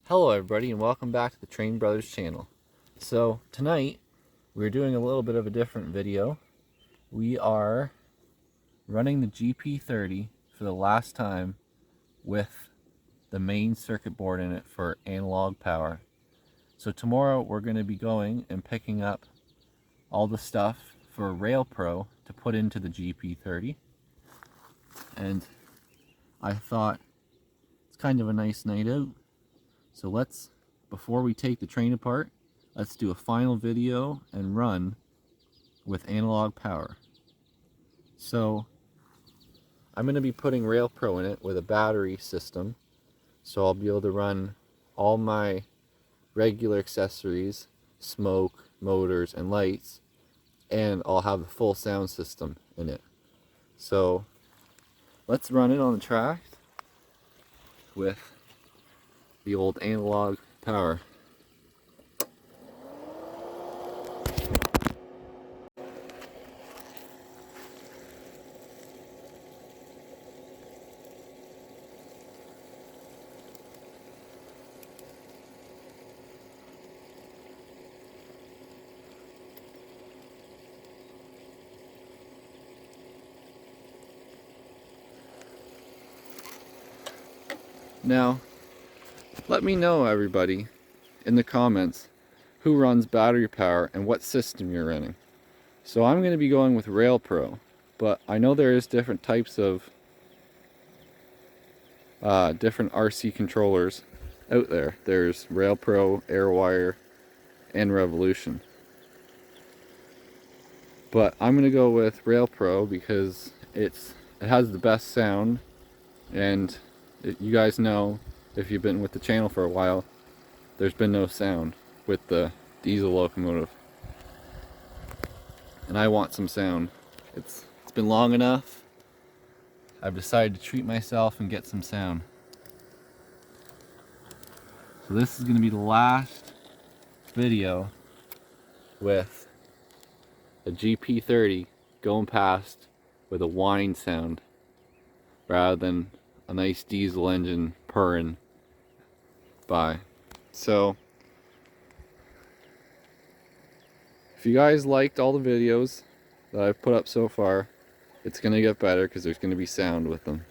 Hello everybody and welcome back to the Train Brothers channel. So tonight we're doing a little bit of a different video. We are running the GP30 for the last time with the main circuit board in it for analog power. So tomorrow we're going to be going and picking up all the stuff for Rail Pro to put into the GP30. And I thought it's kind of a nice night out. So before we take the train apart, let's do a final video and run with analog power. So I'm going to be putting Rail Pro in it with a battery system. So I'll be able to run all my regular accessories, smoke, motors, and lights, and I'll have the full sound system in it. So let's run it on the track with the old analog power. Now, let me know, everybody, in the comments who runs battery power and what system you're running. So I'm going to be going with Rail Pro, but I know there is different types of different RC controllers out there. There's Rail Pro, Airwire, and Revolution. But I'm going to go with Rail Pro because it has the best sound, and you guys know, if you've been with the channel for a while, there's been no sound with the diesel locomotive. And I want some sound. It's been long enough. I've decided to treat myself and get some sound. So this is going to be the last video with a GP30 going past with a whine sound rather than a nice diesel engine purring by. So if you guys liked all the videos that I've put up so far, it's going to get better because there's going to be sound with them.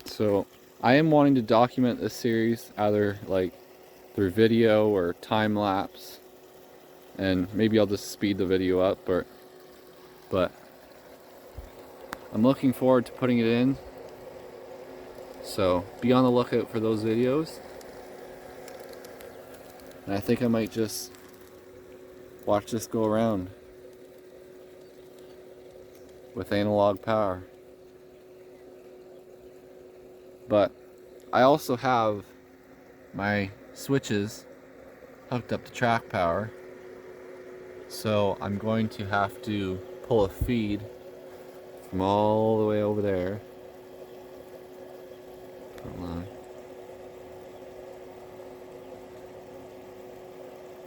So I am wanting to document this series either like through video or time lapse, and maybe I'll just speed the video up, but I'm looking forward to putting it in. So be on the lookout for those videos. And I think I might just watch this go around with analog power. But I also have my switches hooked up to track power. So I'm going to have to pull a feed from all the way over there.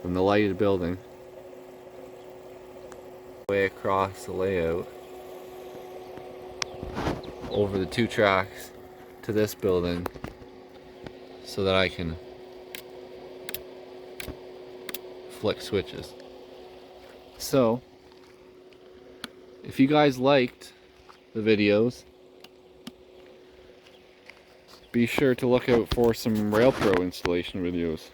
From the lighted building way across the layout over the two tracks to this building so that I can flick switches. So if you guys liked the videos, be sure to look out for some Rail Pro installation videos.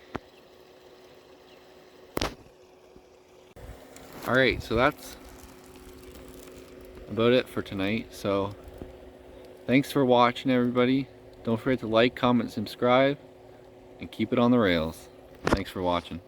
Alright, so that's about it for tonight. So thanks for watching, everybody. Don't forget to like, comment, subscribe, and keep it on the rails. Thanks for watching.